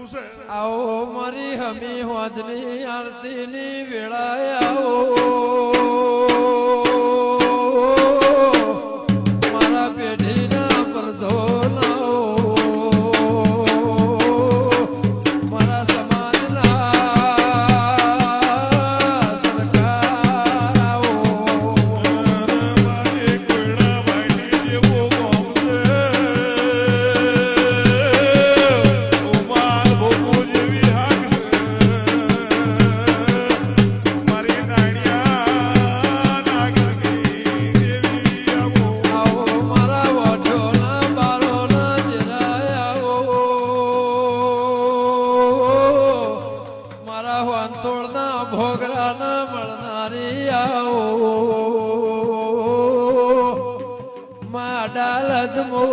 आओ मारी हमी होजनी आरती नी वेळाए आओ मारा पेढ़ी ना परदो लाओ मारा समाज ना सरकार आओ ભોગરા ના મળનારી આવો માં ડાલજ મો